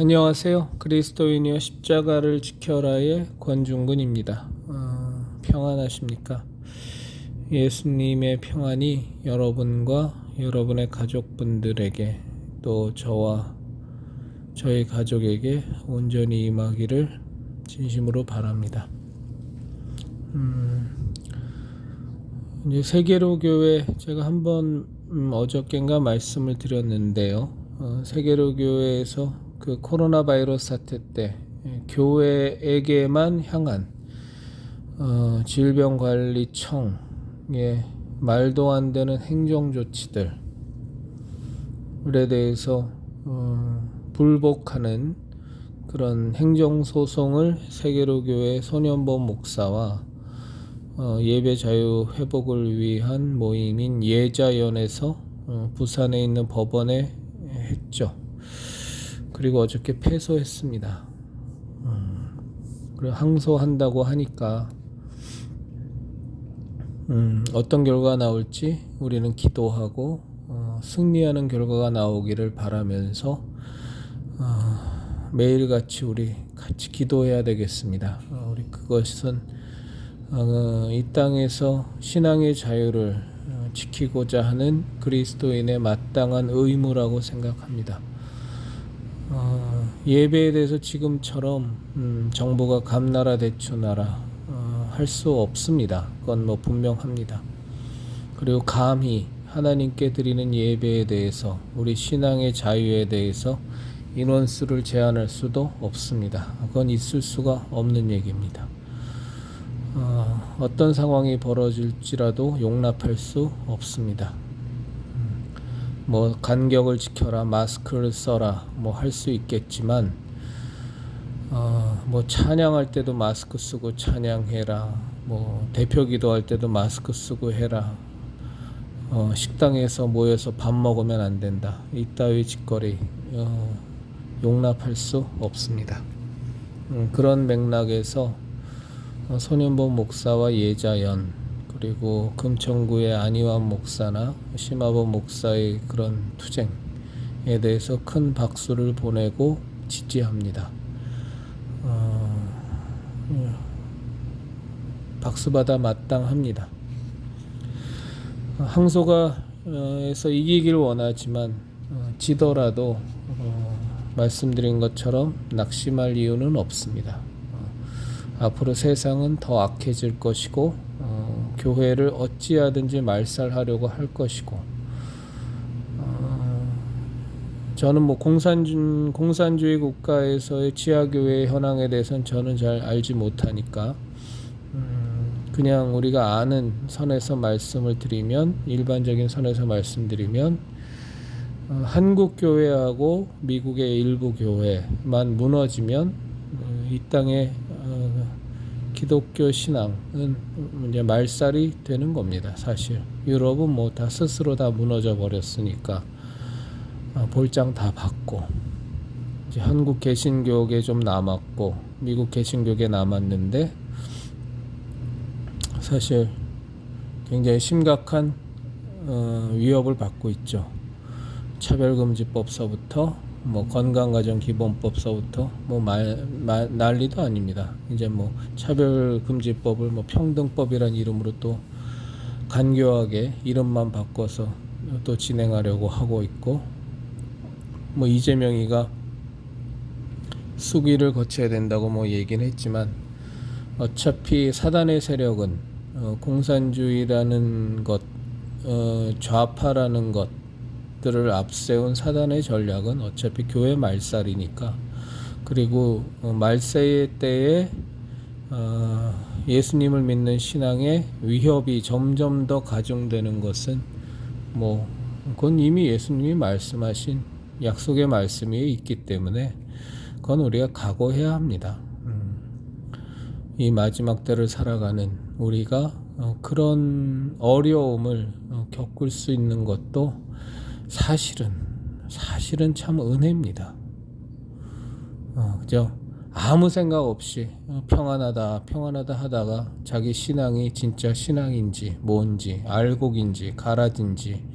안녕하세요. 그리스도인이여 십자가를 지켜라의 권중근입니다. 평안하십니까? 예수님의 평안이 여러분과 여러분의 가족분들에게 또 저와 저희 가족에게 온전히 임하기를 진심으로 바랍니다. 이제 세계로 교회 제가 한번 어저께인가 말씀을 드렸는데요. 세계로 교회에서 그 코로나 바이러스 사태 때 교회에게만 향한 질병관리청의 말도 안 되는 행정 조치들에 대해서 불복하는 그런 행정 소송을 세계로 교회 소년범 목사와 예배 자유 회복을 위한 모임인 예자연에서 부산에 있는 법원에 했죠. 그리고 어저께 패소했습니다. 그리고 항소한다고 하니까 어떤 결과가 나올지 우리는 기도하고 승리하는 결과가 나오기를 바라면서 매일같이 우리 같이 기도해야 되겠습니다. 우리 그것은 이 땅에서 신앙의 자유를 지키고자 하는 그리스도인의 마땅한 의무라고 생각합니다. 예배에 대해서 지금처럼 정부가 감나라 대추나라 할 수 없습니다. 그건 분명합니다. 그리고 감히 하나님께 드리는 예배에 대해서 우리 신앙의 자유에 대해서 인원수를 제한할 수도 없습니다. 그건 있을 수가 없는 얘기입니다. 어떤 상황이 벌어질지라도 용납할 수 없습니다. 간격을 지켜라, 마스크를 써라, 할 수 있겠지만, 찬양할 때도 마스크 쓰고 찬양해라, 대표 기도할 때도 마스크 쓰고 해라, 식당에서 모여서 밥 먹으면 안 된다. 이따위 짓거리, 용납할 수 없습니다. 그런 맥락에서 소년범 목사와 예자연, 그리고 금천구의 안희환 목사나 심화범 목사의 그런 투쟁에 대해서 큰 박수를 보내고 지지합니다. 박수받아 마땅합니다. 항소가 에서 이기길 원하지만 지더라도 말씀드린 것처럼 낙심할 이유는 없습니다. 앞으로 세상은 더 악해질 것이고 교회를 어찌하든지 말살하려고 할 것이고 저는 공산주의 국가에서의 지하교회의 현황에 대해서는 저는 잘 알지 못하니까 그냥 우리가 아는 선에서 말씀을 드리면, 일반적인 선에서 말씀드리면 한국 교회하고 미국의 일부 교회만 무너지면 이 땅에 기독교 신앙은 이제 말살이 되는 겁니다. 사실 유럽은 다 스스로 다 무너져 버렸으니까 볼장 다 받고, 이제 한국 개신교계 좀 남았고 미국 개신교계 남았는데 사실 굉장히 심각한 위협을 받고 있죠. 차별금지법서부터 건강가정기본법서부터 난리도 아닙니다. 이제 차별금지법을 평등법이란 이름으로 또 간교하게 이름만 바꿔서 또 진행하려고 하고 있고, 이재명이가 수기를 거쳐야 된다고 얘기는 했지만 어차피 사단의 세력은 공산주의라는 것, 좌파라는 것들을 앞세운 사단의 전략은 어차피 교회 말살이니까, 그리고 말세의 때에 예수님을 믿는 신앙의 위협이 점점 더 가중되는 것은 그건 이미 예수님이 말씀하신 약속의 말씀이 있기 때문에 그건 우리가 각오해야 합니다. 이 마지막 때를 살아가는 우리가 그런 어려움을 겪을 수 있는 것도 사실은 참 은혜입니다. 그죠? 아무 생각 없이 평안하다 하다가 자기 신앙이 진짜 신앙인지 뭔지 알곡인지 가라진지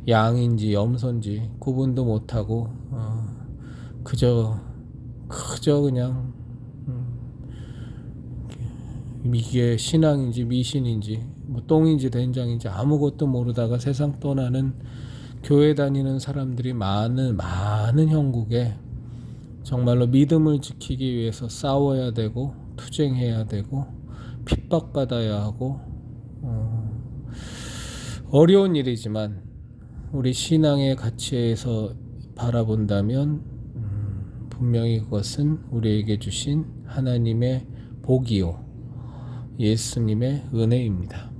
양인지 염소인지 구분도 못하고 그저 그저 그냥 이게 신앙인지 미신인지 뭐 똥인지 된장인지 아무것도 모르다가 세상 떠나는 교회 다니는 사람들이 많은 형국에 정말로 믿음을 지키기 위해서 싸워야 되고 투쟁해야 되고 핍박받아야 하고 어려운 일이지만 우리 신앙의 가치에서 바라본다면 분명히 그것은 우리에게 주신 하나님의 복이요 예수님의 은혜입니다.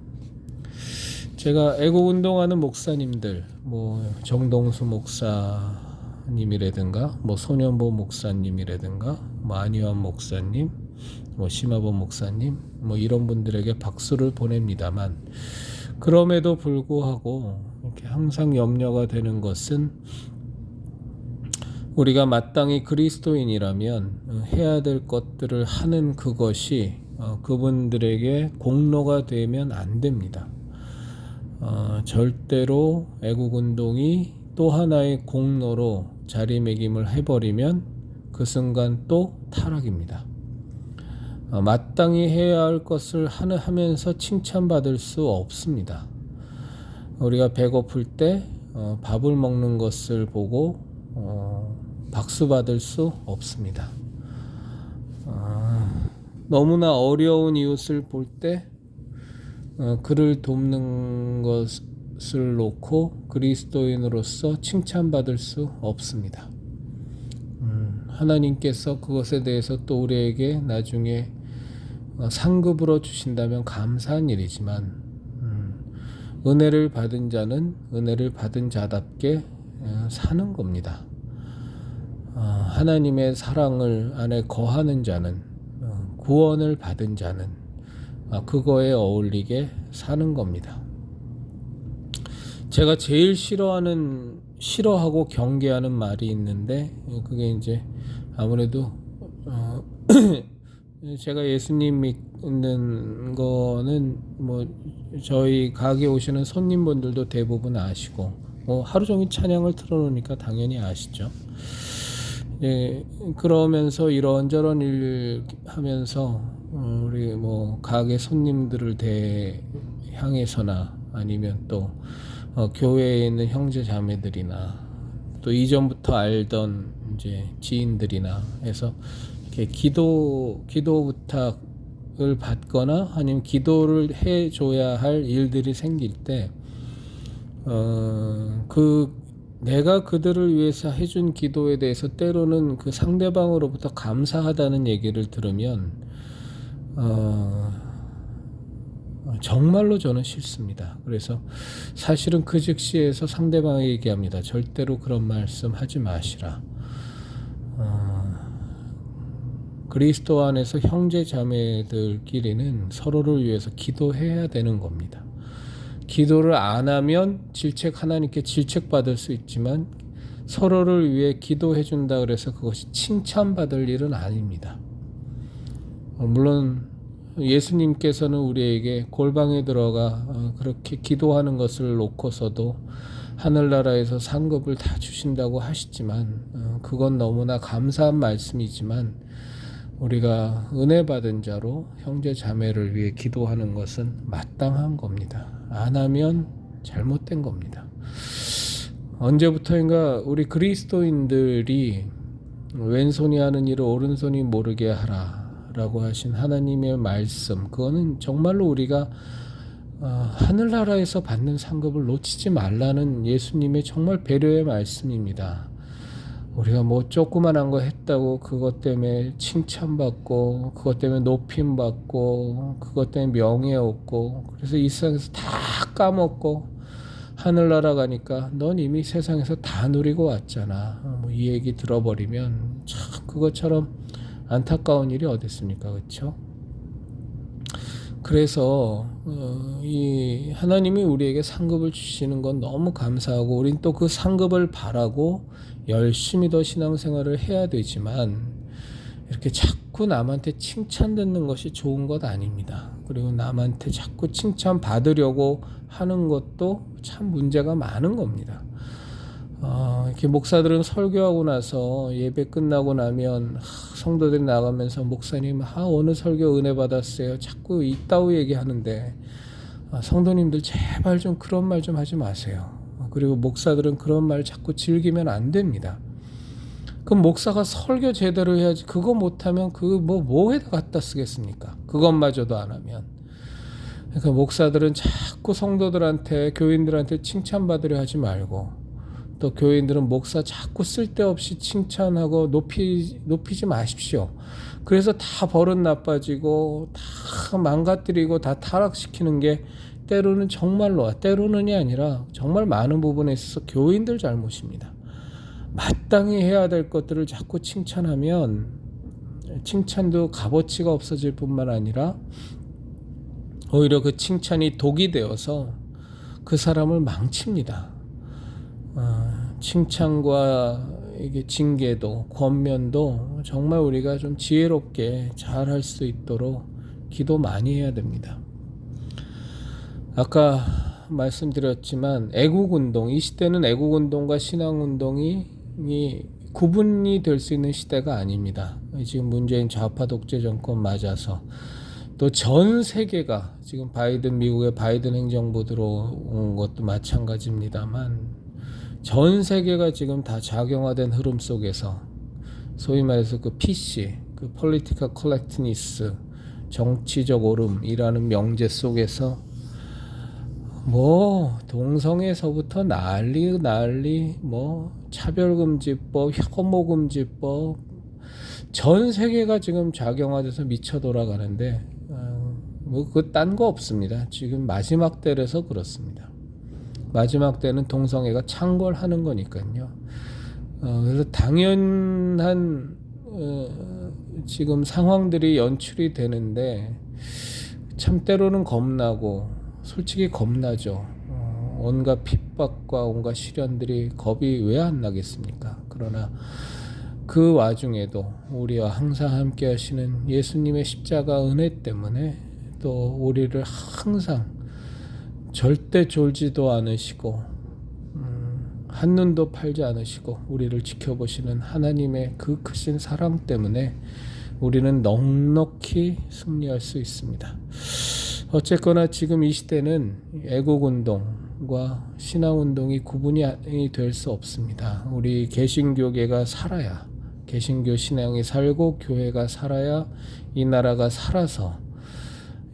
제가 애국운동하는 목사님들 정동수 목사님이라든가 소년보 목사님이라든가 안희환 목사님 심화보 목사님 이런 분들에게 박수를 보냅니다만 그럼에도 불구하고 이렇게 항상 염려가 되는 것은 우리가 마땅히 그리스도인이라면 해야 될 것들을 하는 그것이 그분들에게 공로가 되면 안 됩니다. 절대로 애국운동이 또 하나의 공로로 자리매김을 해버리면 그 순간 또 타락입니다. 마땅히 해야 할 것을 하면서 칭찬받을 수 없습니다. 우리가 배고플 때 밥을 먹는 것을 보고 박수 받을 수 없습니다. 너무나 어려운 이웃을 볼 때 그를 돕는 것을 놓고 그리스도인으로서 칭찬받을 수 없습니다. 하나님께서 그것에 대해서 또 우리에게 나중에 상급으로 주신다면 감사한 일이지만 은혜를 받은 자는 은혜를 받은 자답게 사는 겁니다. 하나님의 사랑을 안에 거하는 자는 구원을 받은 자는 그거에 어울리게 사는 겁니다. 제가 제일 싫어하고 경계하는 말이 있는데 그게 이제 아무래도 제가 예수님 믿는 거는 저희 가게 오시는 손님분들도 대부분 아시고 하루 종일 찬양을 틀어놓으니까 당연히 아시죠. 그러면서 이런저런 일 하면서 우리 가게 손님들을 향해서나 아니면 또 교회에 있는 형제 자매들이나 또 이전부터 알던 이제 지인들이나 해서 이렇게 기도 부탁을 받거나 아니면 기도를 해줘야 할 일들이 생길 때 내가 그들을 위해서 해준 기도에 대해서 때로는 그 상대방으로부터 감사하다는 얘기를 들으면 정말로 저는 싫습니다. 그래서 사실은 그 즉시에서 상대방에게 얘기합니다. 절대로 그런 말씀 하지 마시라. 그리스도 안에서 형제 자매들끼리는 서로를 위해서 기도해야 되는 겁니다. 기도를 안 하면 하나님께 질책받을 수 있지만 서로를 위해 기도해 준다 그래서 그것이 칭찬받을 일은 아닙니다. 물론 예수님께서는 우리에게 골방에 들어가 그렇게 기도하는 것을 놓고서도 하늘나라에서 상급을 다 주신다고 하시지만 그건 너무나 감사한 말씀이지만 우리가 은혜 받은 자로 형제 자매를 위해 기도하는 것은 마땅한 겁니다. 안 하면 잘못된 겁니다. 언제부터인가 우리 그리스도인들이 왼손이 하는 일을 오른손이 모르게 하라 라고 하신 하나님의 말씀, 그거는 정말로 우리가 하늘나라에서 받는 상급을 놓치지 말라는 예수님의 정말 배려의 말씀입니다. 우리가 조그만한 거 했다고 그것 때문에 칭찬받고 그것 때문에 높임받고 그것 때문에 명예 얻고 그래서 이 세상에서 다 까먹고 하늘나라 가니까 넌 이미 세상에서 다 누리고 왔잖아. 이 얘기 들어버리면 참 그것처럼 안타까운 일이 어디 있습니까? 그렇죠? 그래서 이 하나님이 우리에게 상급을 주시는 건 너무 감사하고 우린 또 그 상급을 바라고 열심히 더 신앙생활을 해야 되지만 이렇게 자꾸 남한테 칭찬 듣는 것이 좋은 것 아닙니다. 그리고 남한테 자꾸 칭찬 받으려고 하는 것도 참 문제가 많은 겁니다. 이렇게 목사들은 설교하고 나서 예배 끝나고 나면 성도들이 나가면서 목사님 오늘 설교 은혜 받았어요. 자꾸 이따위 얘기하는데 성도님들 제발 좀 그런 말 좀 하지 마세요. 그리고 목사들은 그런 말 자꾸 즐기면 안 됩니다. 그럼 목사가 설교 제대로 해야지. 그거 못하면 뭐에다 갖다 쓰겠습니까? 그것마저도 안 하면. 그러니까 목사들은 자꾸 성도들한테 교인들한테 칭찬받으려 하지 말고 또 교인들은 목사 자꾸 쓸데없이 칭찬하고 높이지 마십시오. 그래서 다 버릇 나빠지고 다 망가뜨리고 다 타락시키는 게 때로는이 아니라 정말 많은 부분에 있어서 교인들 잘못입니다. 마땅히 해야 될 것들을 자꾸 칭찬하면 칭찬도 값어치가 없어질 뿐만 아니라 오히려 그 칭찬이 독이 되어서 그 사람을 망칩니다. 칭찬과 이게 징계도 권면도 정말 우리가 좀 지혜롭게 잘 할 수 있도록 기도 많이 해야 됩니다. 아까 말씀드렸지만 애국운동, 이 시대는 애국운동과 신앙운동이 구분이 될 수 있는 시대가 아닙니다. 지금 문재인 좌파 독재 정권 맞아서 또 전 세계가 지금 미국의 바이든 행정부 들어온 것도 마찬가지입니다만 전 세계가 지금 다 작용화된 흐름 속에서 소위 말해서 그 PC, 그 Political Correctness, 정치적 옳음이라는 명제 속에서 동성애서부터 난리 차별금지법, 혐오금지법 전 세계가 지금 작용화돼서 미쳐 돌아가는데 딴 거 없습니다. 지금 마지막 때라서 그렇습니다. 마지막 때는 동성애가 창궐하는 거니까요. 그래서 당연한 지금 상황들이 연출이 되는데 참 때로는 겁나고 솔직히 겁나죠. 온갖 핍박과 온갖 시련들이 겁이 왜 안 나겠습니까? 그러나 그 와중에도 우리와 항상 함께 하시는 예수님의 십자가 은혜 때문에 또 우리를 항상 절대 졸지도 않으시고 한눈도 팔지 않으시고 우리를 지켜보시는 하나님의 그 크신 사랑 때문에 우리는 넉넉히 승리할 수 있습니다. 어쨌거나 지금 이 시대는 애국운동과 신앙운동이 구분이 될 수 없습니다. 우리 개신교계가 살아야, 개신교 신앙이 살고 교회가 살아야 이 나라가 살아서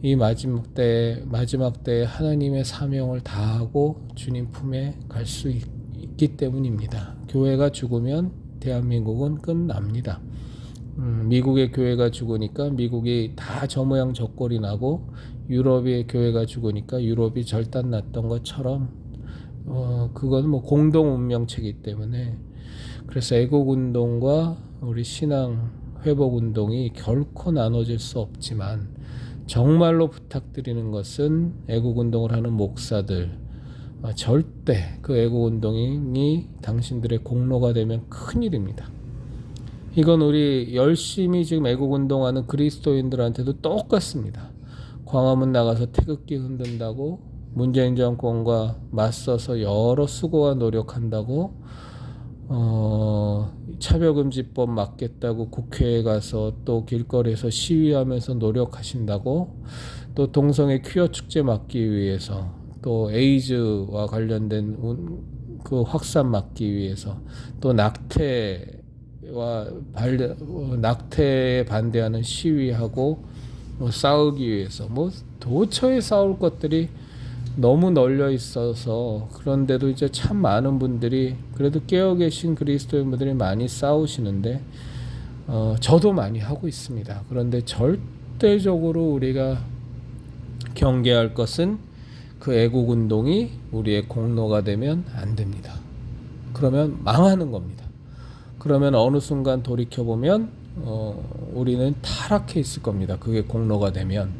이 마지막 때에 하나님의 사명을 다하고 주님 품에 갈 수 있기 때문입니다. 교회가 죽으면 대한민국은 끝납니다. 미국의 교회가 죽으니까 미국이 다 저 모양 저 꼴이 나고 유럽의 교회가 죽으니까 유럽이 절단 났던 것처럼 그건 공동 운명체이기 때문에 그래서 애국운동과 우리 신앙 회복운동이 결코 나눠질 수 없지만 정말로 부탁드리는 것은 애국운동을 하는 목사들 절대 그 애국운동이 당신들의 공로가 되면 큰일입니다. 이건 우리 열심히 지금 애국운동하는 그리스도인들한테도 똑같습니다. 광화문 나가서 태극기 흔든다고 문재인 정권과 맞서서 여러 수고와 노력한다고 차별금지법 막겠다고 국회에 가서 또 길거리에서 시위하면서 노력하신다고 또 동성애 퀴어 축제 막기 위해서 또 에이즈와 관련된 그 확산 막기 위해서 또 낙태에 반대하는 시위하고 싸우기 위해서 도처에 싸울 것들이 너무 널려 있어서 그런데도 이제 참 많은 분들이 그래도 깨어 계신 그리스도인분들이 많이 싸우시는데 저도 많이 하고 있습니다. 그런데 절대적으로 우리가 경계할 것은 그 애국운동이 우리의 공로가 되면 안 됩니다. 그러면 망하는 겁니다. 그러면 어느 순간 돌이켜보면 우리는 타락해 있을 겁니다. 그게 공로가 되면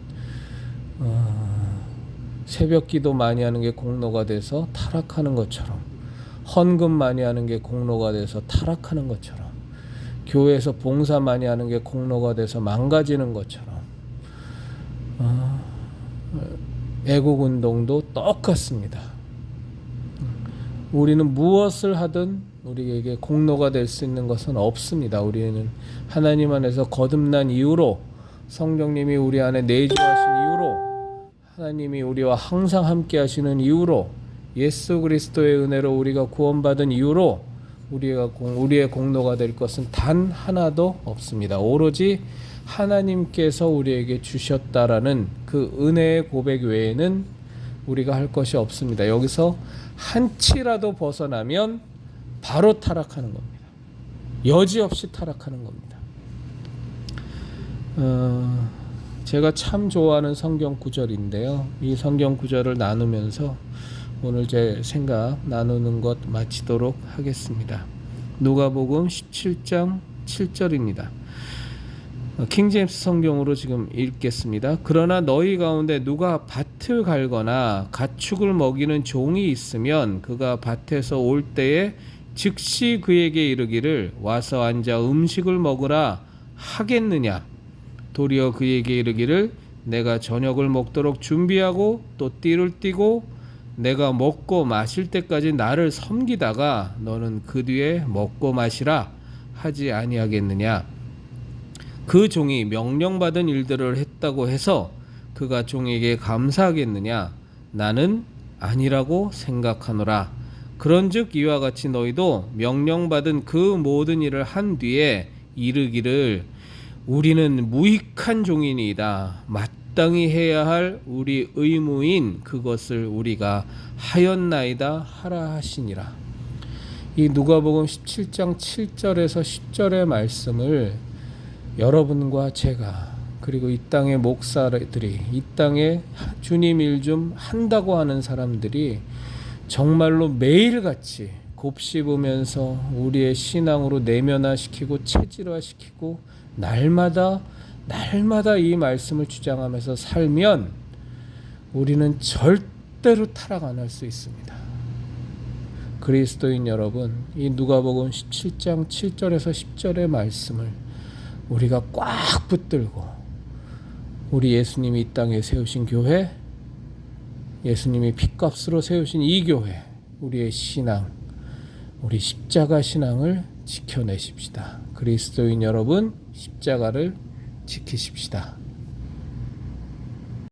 새벽 기도 많이 하는 게 공로가 돼서 타락하는 것처럼 헌금 많이 하는 게 공로가 돼서 타락하는 것처럼 교회에서 봉사 많이 하는 게 공로가 돼서 망가지는 것처럼 애국운동도 똑같습니다. 우리는 무엇을 하든 우리에게 공로가 될 수 있는 것은 없습니다. 우리는 하나님 안에서 거듭난 이유로, 성령님이 우리 안에 내주하신 이유로, 하나님이 우리와 항상 함께 하시는 이유로, 예수 그리스도의 은혜로 우리가 구원받은 이유로 우리의 공로가 될 것은 단 하나도 없습니다. 오로지 하나님께서 우리에게 주셨다라는 그 은혜의 고백 외에는 우리가 할 것이 없습니다. 여기서 한치라도 벗어나면 바로 타락하는 겁니다. 여지없이 타락하는 겁니다. 제가 참 좋아하는 성경 구절인데요. 이 성경 구절을 나누면서 오늘 제 생각 나누는 것 마치도록 하겠습니다. 누가복음 17장 7절입니다. 킹제임스 성경으로 지금 읽겠습니다. 그러나 너희 가운데 누가 밭을 갈거나 가축을 먹이는 종이 있으면 그가 밭에서 올 때에 즉시 그에게 이르기를 와서 앉아 음식을 먹으라 하겠느냐? 도리어 그에게 이르기를 내가 저녁을 먹도록 준비하고 또 띠를 띠고 내가 먹고 마실 때까지 나를 섬기다가 너는 그 뒤에 먹고 마시라 하지 아니하겠느냐? 그 종이 명령받은 일들을 했다고 해서 그가 종에게 감사하겠느냐? 나는 아니라고 생각하노라. 그런즉 이와 같이 너희도 명령받은 그 모든 일을 한 뒤에 이르기를 우리는 무익한 종이니이다. 마땅히 해야 할 우리 의무인 그것을 우리가 하였나이다 하라 하시니라. 이 누가복음 17장 7절에서 10절의 말씀을 여러분과 제가 그리고 이 땅의 목사들이 이 땅에 주님 일 좀 한다고 하는 사람들이 정말로 매일같이 곱씹으면서 우리의 신앙으로 내면화시키고 체질화시키고 날마다 이 말씀을 주장하면서 살면 우리는 절대로 타락 안 할 수 있습니다. 그리스도인 여러분, 이 누가복음 17장 7절에서 10절의 말씀을 우리가 꽉 붙들고 우리 예수님이 이 땅에 세우신 교회, 예수님이 핏값으로 세우신 이 교회, 우리의 신앙, 우리 십자가 신앙을 지켜내십시다. 그리스도인 여러분, 십자가를 지키십시다.